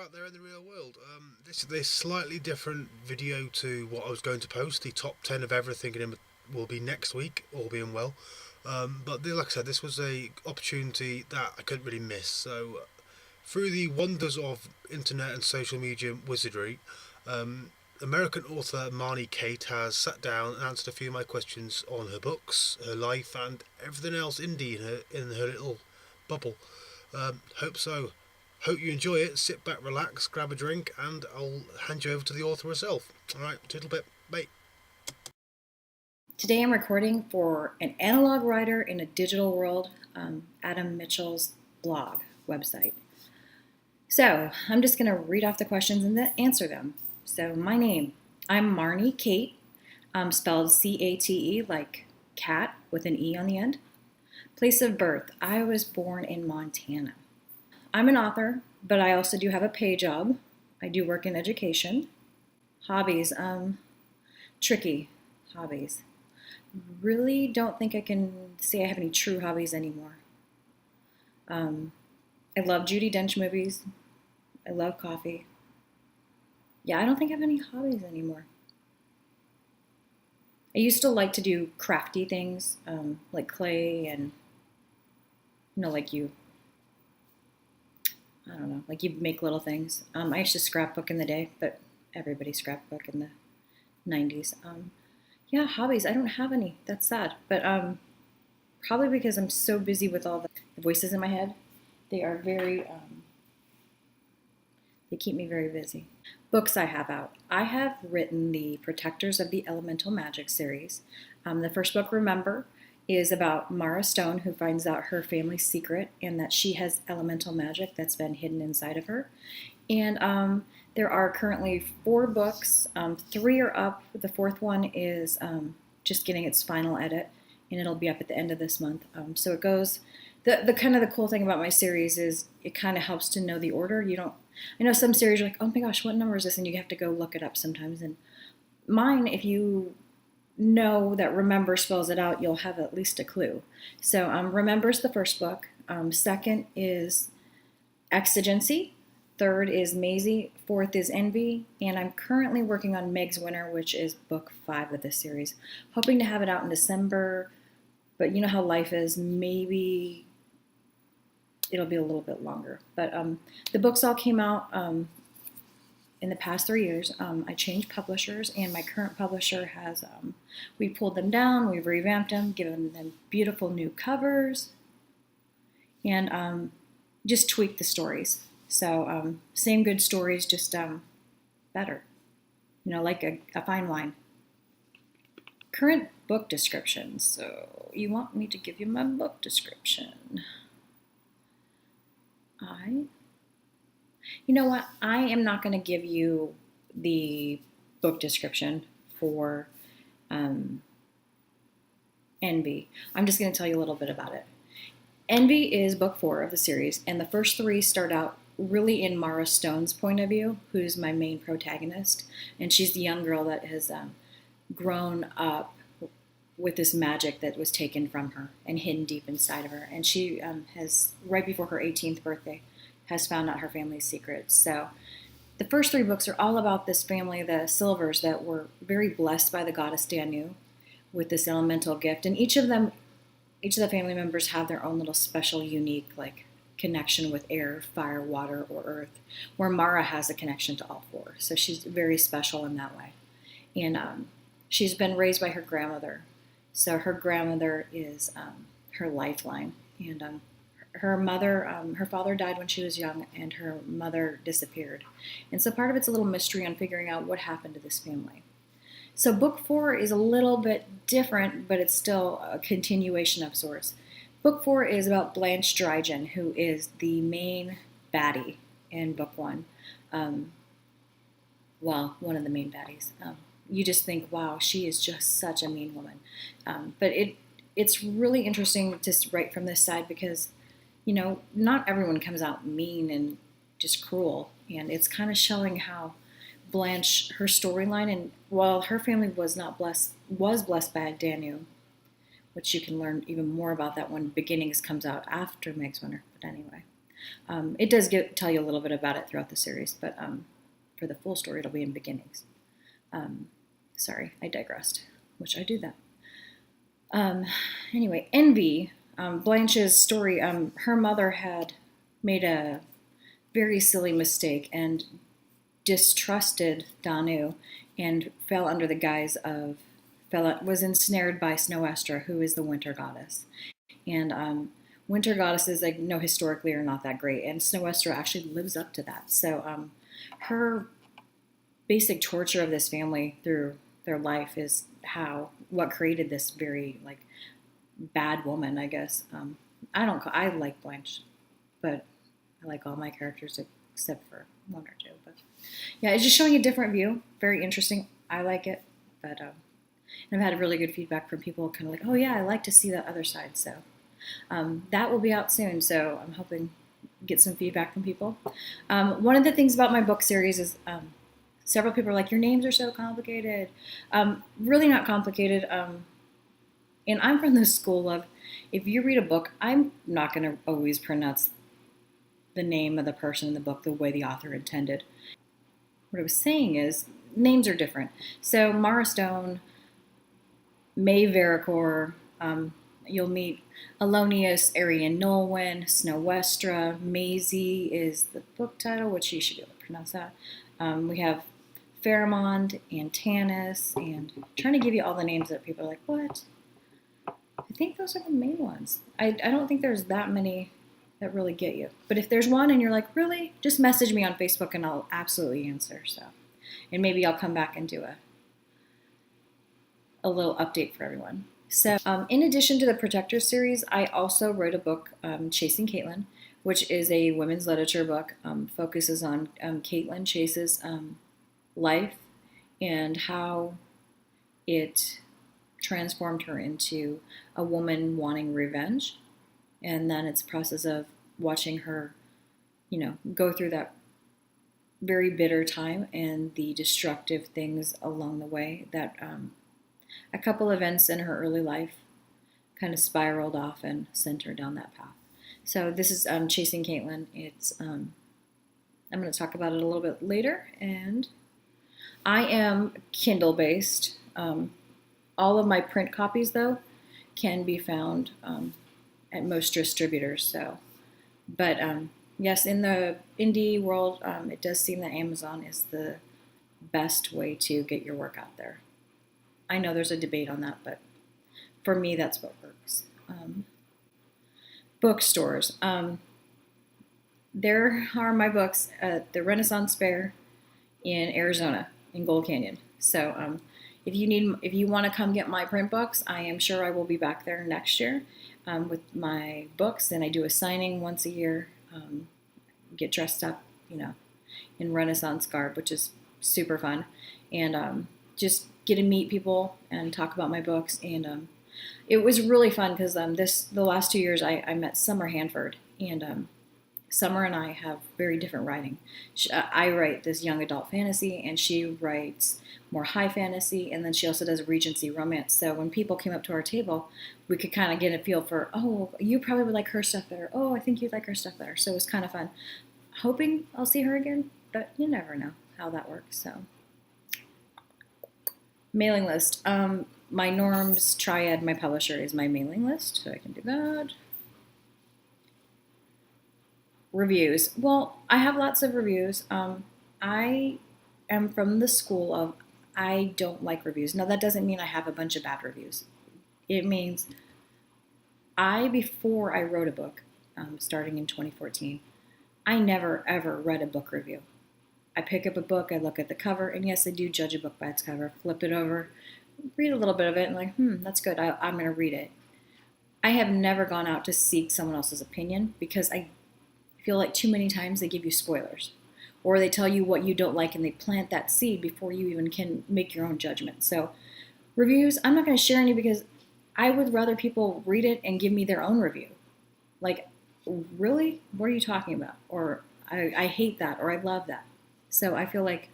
Out there in the real world. This slightly different video to what I was going to post. The top 10 of everything will be next week, all being well. But like I said, this was a opportunity that I couldn't really miss. So through the wonders of internet and social media wizardry, American author Marnie Cate has sat down and answered a few of my questions on her books, her life, and everything else indie in her little bubble. Hope so. Hope you enjoy it. Sit back, relax, grab a drink, and I'll hand you over to the author herself. All right, toodle bit, bye. Today I'm recording for an analog writer in a digital world, Adam Mitchell's blog website. So I'm just going to read off the questions and then answer them. So my name, I'm Marnie Cate, spelled C-A-T-E like cat with an E on the end. Place of birth, I was born in Montana. I'm an author, but I also do have a pay job. I do work in education. Hobbies, tricky hobbies. Really don't think I can say I have any true hobbies anymore. I love Judi Dench movies. I love coffee. Yeah, I don't think I have any hobbies anymore. I used to like to do crafty things, like clay and, like I don't know, like you make little things. I used to scrapbook in the day, but everybody scrapbook in the 90s. Yeah, hobbies, I don't have any. That's sad. But probably because I'm so busy with all the voices in my head. They are they keep me very busy. Books I have out. I have written the Protectors of the Elemental Magic series. The first book, Remember, is about Mara Stone, who finds out her family's secret and that she has elemental magic that's been hidden inside of her. And there are currently 4 books. 3 are up. The 4th one is just getting its final edit, and it'll be up at the end of this month. So it goes. The kind of the cool thing about my series is it kind of helps to know the order. You don't. I know some series are like, oh my gosh, what number is this? And you have to go look it up sometimes. And mine, if you know that Remember spells it out, you'll have at least a clue. So Remember's the first book. Second is Exigency. Third is Maisie. Fourth is Envy. And I'm currently working on Meg's Winter, which is book 5 of this series. Hoping to have it out in December. But you know how life is. Maybe it'll be a little bit longer. But the books all came out in the past 3 years. I changed publishers, and my current publisher has, we pulled them down, we've revamped them, given them beautiful new covers, and just tweaked the stories. So same good stories, just better, like a fine wine. Current book description. So you want me to give you my book description. You know what? I am not going to give you the book description for Envy. I'm just going to tell you a little bit about it. Envy is book 4 of the series, and the first 3 start out really in Mara Stone's point of view, who's my main protagonist, and she's the young girl that has grown up with this magic that was taken from her and hidden deep inside of her. And she has, right before her 18th birthday, has found out her family's secrets. So the first 3 books are all about this family, the Silvers, that were very blessed by the goddess Danu with this elemental gift. And each of the family members have their own little special, unique, like connection with air, fire, water, or earth, where Mara has a connection to all 4. So she's very special in that way. And she's been raised by her grandmother. So her grandmother is her lifeline. And her father died when she was young, and her mother disappeared. And so part of it's a little mystery on figuring out what happened to this family. So book 4 is a little bit different, but it's still a continuation of sorts. Book 4 is about Blanche Drygen, who is the main baddie in book 1. One of the main baddies. You just think, wow, she is just such a mean woman. But it's really interesting to write from this side because, not everyone comes out mean and just cruel. And it's kind of showing how Blanche, her storyline, and while her family was blessed by Danu, which you can learn even more about that when Beginnings comes out after Meg's Winter. But anyway, It does tell you a little bit about it throughout the series, but for the full story, it'll be in beginnings. Sorry, I digressed, which I do that. Anyway, Envy, Blanche's story, her mother had made a very silly mistake and distrusted Danu and fell under the guise of, was ensnared by Snow-Estra, who is the winter goddess. And winter goddesses, like, no, historically are not that great, and Snow-Estra actually lives up to that. So her basic torture of this family through their life is what created this very, like, bad woman, I guess. I like Blanche, but I like all my characters except for one or two. But yeah, it's just showing a different view. Very interesting. I like it, but I've had really good feedback from people, kind of like, oh yeah, I like to see that other side. So that will be out soon. So I'm hoping to get some feedback from people. One of the things about my book series is several people are like, your names are so complicated. Really not complicated. And I'm from the school of, if you read a book, I'm not going to always pronounce the name of the person in the book the way the author intended. What I was saying is, names are different. So Mara Stone, May Veracor, you'll meet Alonius, Arian Nolwenn, Snow-Estra, Maisie is the book title, which you should be able to pronounce that. We have Pharamond and Tanis, and I'm trying to give you all the names that people are like, what? I think those are the main ones. I don't think there's that many that really get you. But if there's one and you're like, really, just message me on Facebook and I'll absolutely answer. So, and maybe I'll come back and do a little update for everyone. So in addition to the Protector series, I also wrote a book, Chasing Caitlin, which is a women's literature book, focuses on Caitlin Chase's life and how it transformed her into a woman wanting revenge. And then it's a process of watching her, go through that very bitter time and the destructive things along the way that a couple events in her early life kind of spiraled off and sent her down that path. So this is Chasing Caitlin. It's I'm going to talk about it a little bit later. And I am Kindle based. All of my print copies, though, can be found at most distributors. So, but yes, in the indie world, it does seem that Amazon is the best way to get your work out there. I know there's a debate on that, but for me, that's what works. Bookstores. There are my books at the Renaissance Fair in Arizona, in Gold Canyon. So if you want to come get my print books, I am sure I will be back there next year with my books. And I do a signing once a year. Get dressed up, in Renaissance garb, which is super fun, and just get to meet people and talk about my books. And it was really fun because the last 2 years I met Summer Hanford, and Summer and I have very different writing. I write this young adult fantasy, and she writes more high fantasy, and then she also does Regency romance. So when people came up to our table, we could kind of get a feel for, oh, you probably would like her stuff better. Oh, I think you'd like her stuff better. So it was kind of fun. Hoping I'll see her again, but you never know how that works. So mailing list. My Norms Triad, my publisher, is my mailing list, so I can do that. Reviews. Well, I have lots of reviews. I am from the school of I don't like reviews. Now, that doesn't mean I have a bunch of bad reviews. It means before I wrote a book, starting in 2014, I never, ever read a book review. I pick up a book, I look at the cover, and yes, I do judge a book by its cover, flip it over, read a little bit of it, and like, that's good, I'm going to read it. I have never gone out to seek someone else's opinion because I feel like too many times they give you spoilers. Or they tell you what you don't like and they plant that seed before you even can make your own judgment. So reviews, I'm not going to share any because I would rather people read it and give me their own review. Like, really? What are you talking about? Or I hate that, or I love that. So I feel like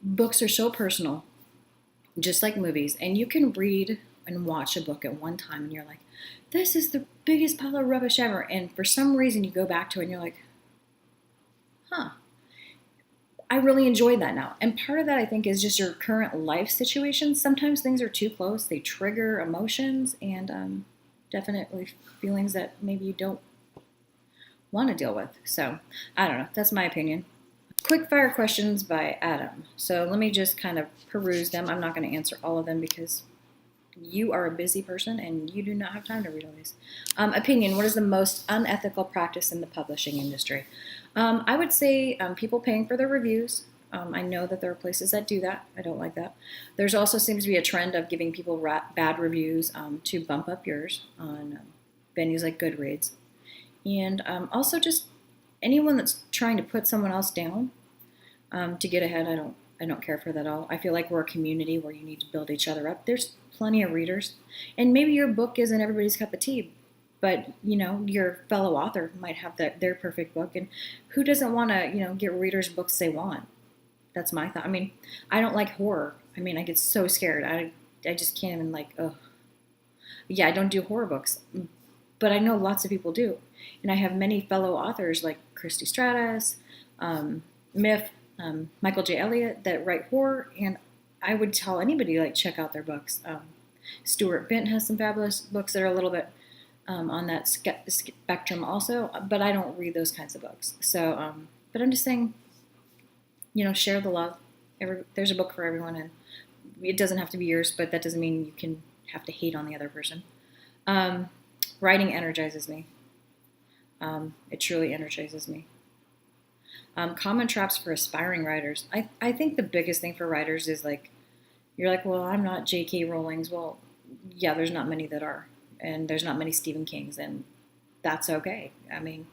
books are so personal, just like movies. And you can read and watch a book at one time and you're like, this is the biggest pile of rubbish ever. And for some reason you go back to it and you're like, really enjoy that now. And part of that, I think, is just your current life situation. Sometimes things are too close, they trigger emotions and definitely feelings that maybe you don't want to deal with. So, I don't know. That's my opinion. Quick fire questions by Adam. So, let me just kind of peruse them. I'm not going to answer all of them because you are a busy person and you do not have time to read all these. Opinion: what is the most unethical practice in the publishing industry? I would say people paying for their reviews. I know that there are places that do that. I don't like that. There's also seems to be a trend of giving people bad reviews to bump up yours on venues like Goodreads. And also just anyone that's trying to put someone else down to get ahead. I don't care for that at all. I feel like we're a community where you need to build each other up. There's plenty of readers, and maybe your book isn't everybody's cup of tea, but your fellow author might have their perfect book, and who doesn't want to get readers books they want? That's my thought. I mean, I don't like horror. I mean, I get so scared. I just can't even ugh. Yeah, I don't do horror books, but I know lots of people do, and I have many fellow authors like Christy Stratus, Miff, Michael J. Elliott that write horror, and I would tell anybody check out their books. Stuart Bint has some fabulous books that are a little bit on that spectrum also, but I don't read those kinds of books. So, but I'm just saying, share the love. There's a book for everyone, and it doesn't have to be yours, but that doesn't mean you can have to hate on the other person. Writing energizes me. It truly energizes me. Common traps for aspiring writers. I think the biggest thing for writers is you're well, I'm not J.K. Rowling's. Well, yeah, there's not many that are, and there's not many Stephen Kings, and that's okay. I mean,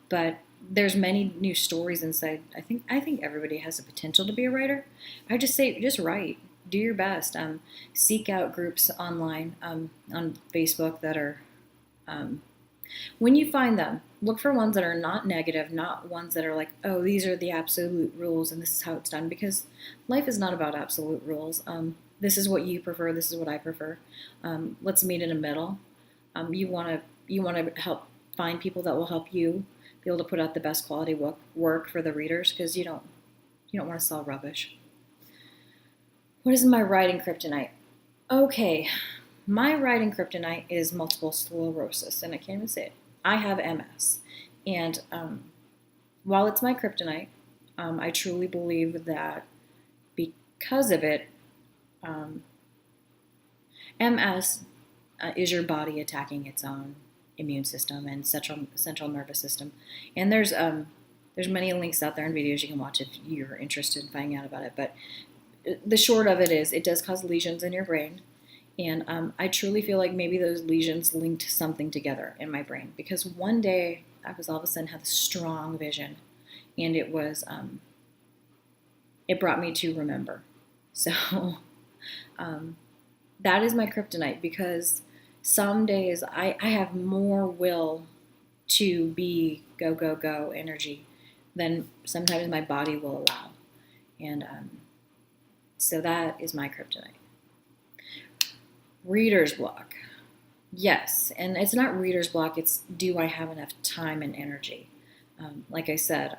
but there's many new stories inside. I think everybody has the potential to be a writer. I just say, just write, do your best. Seek out groups online on Facebook that are. When you find them, look for ones that are not negative, not ones that are oh, these are the absolute rules and this is how it's done, because life is not about absolute rules. This is what you prefer, this is what I prefer. Let's meet in the middle. You want to help find people that will help you be able to put out the best quality work for the readers, because you don't want to sell rubbish. What is my writing kryptonite? Okay. My writing kryptonite is multiple sclerosis, and I can't even say it. I have MS, and while it's my kryptonite, I truly believe that because of it, MS is your body attacking its own immune system and central nervous system. And there's many links out there and videos you can watch if you're interested in finding out about it. But the short of it is, it does cause lesions in your brain. And I truly feel like maybe those lesions linked something together in my brain, because one day I was all of a sudden had this strong vision, and it brought me to remember. So that is my kryptonite, because some days I have more will to be go, go, go energy than sometimes my body will allow. And so that is my kryptonite. Reader's block. Yes, and it's not reader's block, it's do I have enough time and energy? Like I said,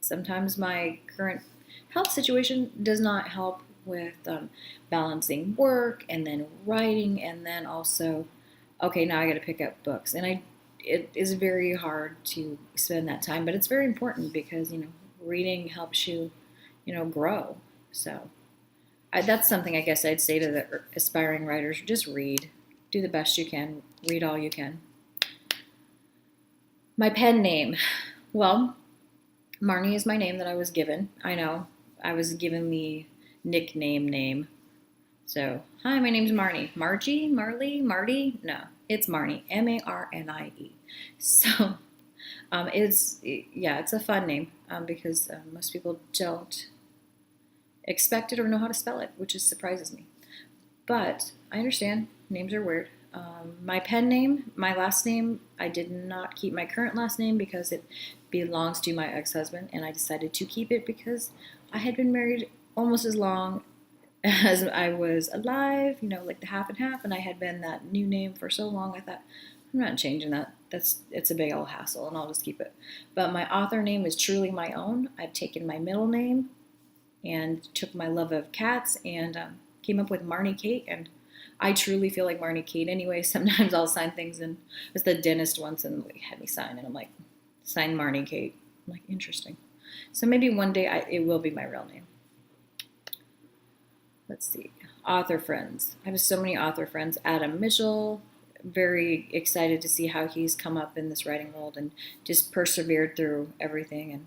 sometimes my current health situation does not help with balancing work and then writing, and then also, okay, now I got to pick up books. And it is very hard to spend that time, but it's very important because, reading helps you, grow. So that's something I guess I'd say to the aspiring writers: just read. Do the best you can. Read all you can. My pen name. Well, Marnie is my name that I was given. I know. I was given the nickname name. So, hi, my name's Marnie. Margie? Marley? Marty? No, it's Marnie. Marnie. So, it's a fun name because most people don't expect it or know how to spell it, which surprises me. But I understand. Names are weird. My pen name, my last name, I did not keep my current last name because it belongs to my ex-husband, and I decided to keep it because I had been married almost as long as I was alive, like the half and half, and I had been that new name for so long. I thought, I'm not changing that. It's a big old hassle, and I'll just keep it. But my author name is truly my own. I've taken my middle name and took my love of cats and came up with Marnie Cate. And I truly feel like Marnie Cate anyway. Sometimes I'll sign things, and I was the dentist once and they had me sign, and I'm like, sign Marnie Cate. I'm like, interesting. So maybe one day it will be my real name. Let's see. Author friends. I have so many author friends. Adam Mitchell. Very excited to see how he's come up in this writing world and just persevered through everything. And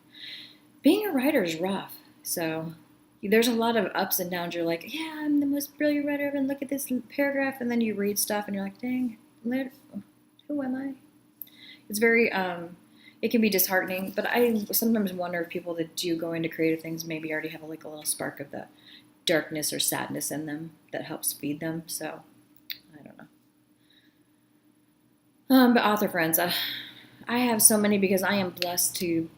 being a writer is rough. So there's a lot of ups and downs. You're like, yeah, I'm the most brilliant writer ever, and look at this paragraph. And then you read stuff and you're like, dang, who am I? It's very, it can be disheartening. But I sometimes wonder if people that do go into creative things maybe already have like a little spark of the darkness or sadness in them that helps feed them. So I don't know. But author friends, I have so many because I am blessed to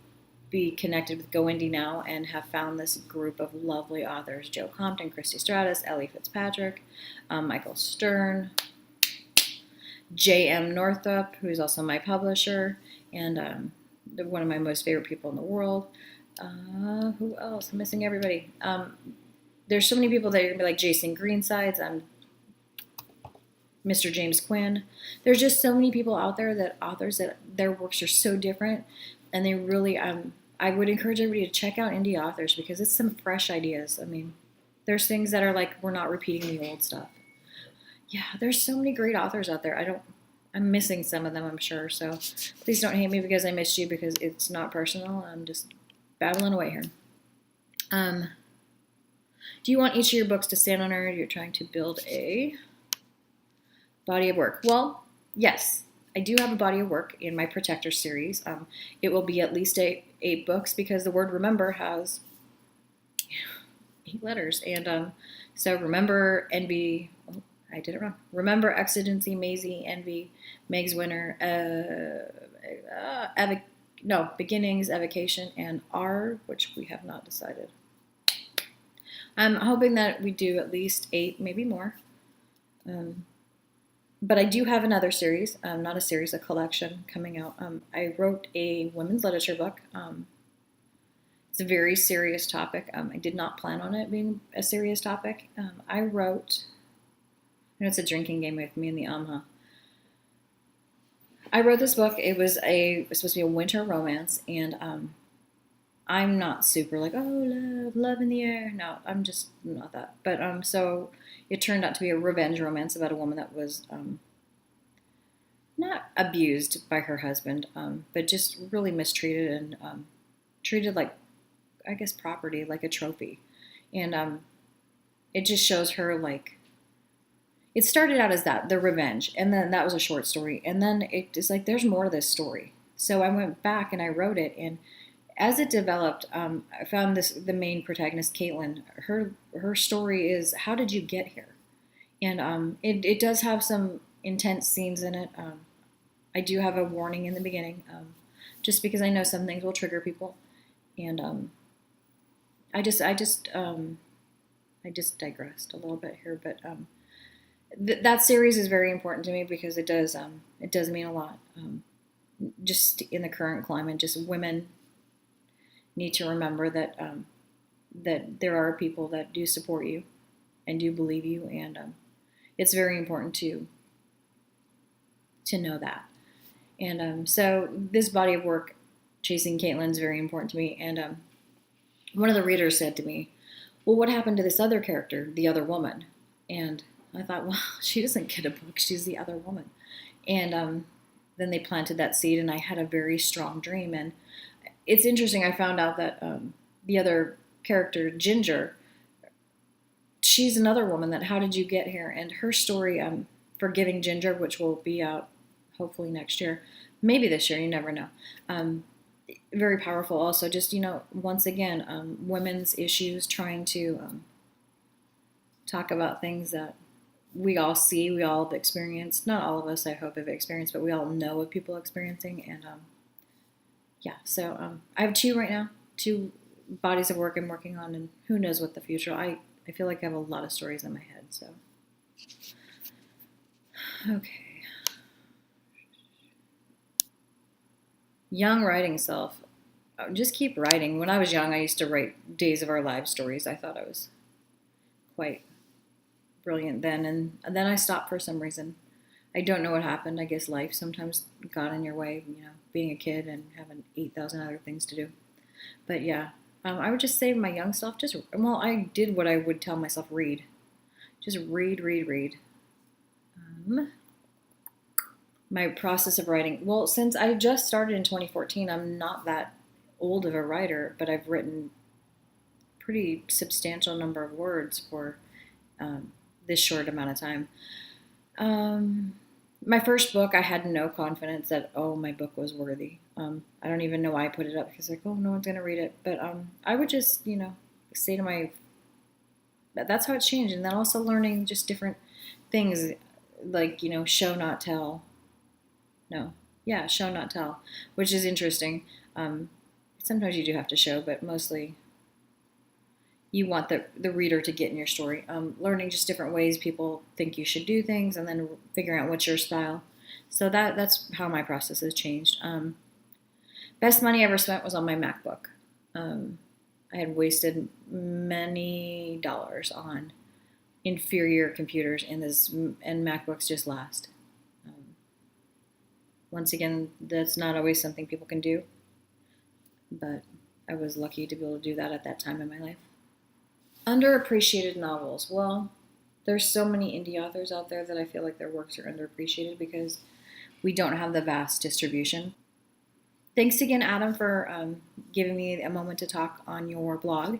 be connected with Go Indie now and have found this group of lovely authors: Joe Compton, Christy Stratus, Ellie Fitzpatrick, Michael Stern, J.M. Northup, who's also my publisher, and one of my most favorite people in the world. Who else? I'm missing everybody. There's so many people that you're going to be like Jason Greensides, Mr. James Quinn. There's just so many people out there that authors that their works are so different, and they really I would encourage everybody to check out indie authors because it's some fresh ideas. I mean, there's things that are like we're not repeating the old stuff. Yeah, there's so many great authors out there. I'm missing some of them, I'm sure. So please don't hate me because I missed you, because it's not personal. I'm just babbling away here. Do you want each of your books to stand on, or you're trying to build a body of work? Well, yes, I do have a body of work in my Protector series. It will be at least eight books because the word remember has 8 letters. And so remember, envy, oh, I did it wrong. Remember, exigency, Maisie, envy, Meg's winner, beginnings, evocation, and R, which we have not decided. I'm hoping that we do at least 8, maybe more. But I do have another series, not a series, a collection coming out. I wrote a women's literature book. It's a very serious topic. I did not plan on it being a serious topic. I wrote, it's a drinking game with me and the Amha. I wrote this book. It was supposed to be a winter romance, and I'm not super like, oh, love in the air. No, I'm just not that. But so it turned out to be a revenge romance about a woman that was not abused by her husband, but just really mistreated and treated like, I guess, property, like a trophy. And it just shows her like, it started out as that, the revenge, and then that was a short story. And then it's like, there's more to this story. So I went back and I wrote it, and as it developed, I found the main protagonist, Caitlin. Her story is, how did you get here? And it does have some intense scenes in it. I do have a warning in the beginning, just because I know some things will trigger people. And I just digressed a little bit here, but that series is very important to me because it does mean a lot. Just in the current climate, just women need to remember that that there are people that do support you and do believe you, and it's very important to know that. And so this body of work, Chasing Caitlin, is very important to me. And one of the readers said to me, well, what happened to this other character, the other woman? And I thought, well, she doesn't get a book, she's the other woman. And then they planted that seed, and I had a very strong dream. And it's interesting, I found out that the other character, Ginger, she's another woman that, how did you get here? And her story, Forgiving Ginger, which will be out hopefully next year, maybe this year, you never know. Very powerful also, just, once again, women's issues, trying to talk about things that we all see, we all have experienced. Not all of us, I hope, have experienced, but we all know of people experiencing. And so I have 2 right now, 2 bodies of work I'm working on, and who knows what the future. I feel like I have a lot of stories in my head. So okay, Young writing self, just keep writing. When I was young, I used to write Days of Our Lives stories. I thought I was quite brilliant then, and then I stopped for some reason. I don't know what happened. I guess life sometimes got in your way, being a kid and having 8,000 other things to do. But yeah, I would just say my young self, I did what I would tell myself, read. Just read, read, read. Um, my process of writing, well, since I just started in 2014, I'm not that old of a writer, but I've written pretty substantial number of words for this short amount of time. Um, my first book, I had no confidence that, oh, my book was worthy. I don't even know why I put it up because, like, oh, no one's going to read it. But I would just, say to that's how it's changed. And then also learning just different things like, show, not tell. No, yeah, show, not tell, which is interesting. Um, Sometimes you do have to show, but mostly you want the reader to get in your story. Learning just different ways people think you should do things, and then figuring out what's your style. So that's how my process has changed. Best money I ever spent was on my MacBook. I had wasted many dollars on inferior computers, and MacBooks just last. Um, Once again, that's not always something people can do, but I was lucky to be able to do that at that time in my life. Underappreciated novels. Well, there's so many indie authors out there that I feel like their works are underappreciated because we don't have the vast distribution. Thanks again, Adam, for giving me a moment to talk on your blog.